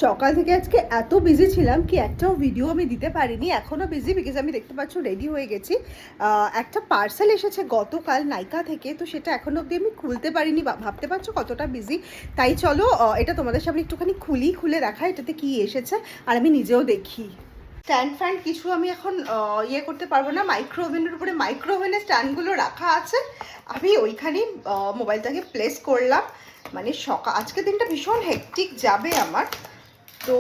সকাল থেকে আজকে এত বিজি ছিলাম কি একটাও ভিডিও আমি দিতে পারিনি। এখনও বিজি, বিকজ আমি দেখতে পাচ্ছ রেডি হয়ে গেছি। একটা পার্সেল এসেছে গতকাল নাইকা থেকে, তো সেটা এখনও অবধি আমি খুলতে পারিনি। ভাবতে পারছো কতটা বিজি। তাই চলো এটা তোমাদের সামনে একটুখানি খুলে দেখা এটাতে কি এসেছে, আর আমি নিজেও দেখি। স্ট্যান্ড ফ্যান কিছু আমি এখন ইয়ে করতে পারবো না। মাইক্রোওভেনের উপরে মাইক্রোওভেনের স্ট্যান্ডগুলো রাখা আছে, আমি ওইখানেই মোবাইলটাকে প্লেস করলাম। মানে আজকের দিনটা ভীষণ হেক্টিক যাবে আমার, তো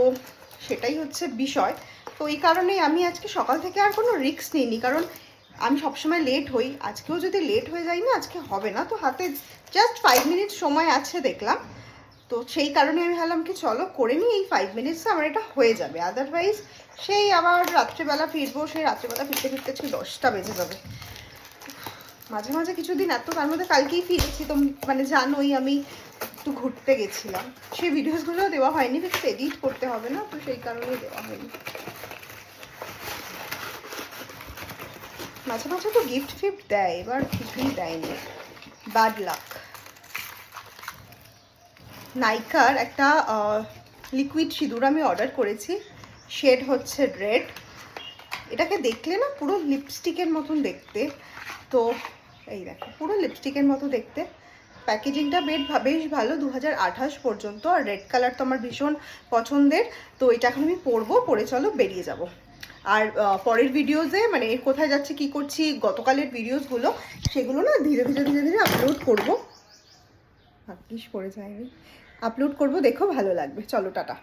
সেটাই হচ্ছে বিষয়। তো এই কারণেই আমি আজকে সকাল থেকে আর কোনো রিস্ক নিইনি, কারণ আমি সবসময় লেট হই। আজকেও যদি লেট হয়ে যাই না, আজকে হবে না। তো হাতে জাস্ট 5 মিনিট সময় আছে দেখলাম, তো সেই কারণে আমি ভাবলাম কি চলো করে নিই, এই 5 মিনিটসে আমার এটা হয়ে যাবে। আদারওয়াইজ সেই আবার রাত্রেবেলা ফিরবো, সেই রাত্রেবেলা ফিরতে ফিরতে 10টা বেজে যাবে। মাঝে মাঝে কিছুদিন এত, তার মধ্যে কালকেই ফিরেছি, তো মানে জানোই আমি একটু ঘুরতে গেছিলাম। সেই ভিডিওসগুলো দেওয়া হয়নি, বিকজ এডিট করতে হবে না, তো সেই কারণেই দেওয়া হয়নি। মাঝে মাঝে তো গিফট ফিফট দেয়, এবার কিছুই দেয়নি, ব্যাড লাক। নাইকার একটা লিকুইড সিঁদুর আমি অর্ডার করেছি, শেড হচ্ছে রেড। এটাকে দেখলে না পুরো লিপস্টিকের মতন দেখতে, তো এই দেখো পুরো লিপস্টিকের মতো দেখতে। প্যাকেজিংটা বেশ ভালো, 2028 পর্যন্ত। আর রেড কালার তো আমার ভীষণ পছন্দের, তো এটা এখন আমি পরবো, পরে চলো বেরিয়ে যাব। আর পরের ভিডিওসে মানে কোথায় যাচ্ছি কি করছি গতকালের ভিডিওসগুলো, সেগুলো না ধীরে ধীরে আপলোড করবো। ভাগ্যিস পড়ে যায়নি, আপলোড করবো, দেখো ভালো লাগবে। চলো টাটা।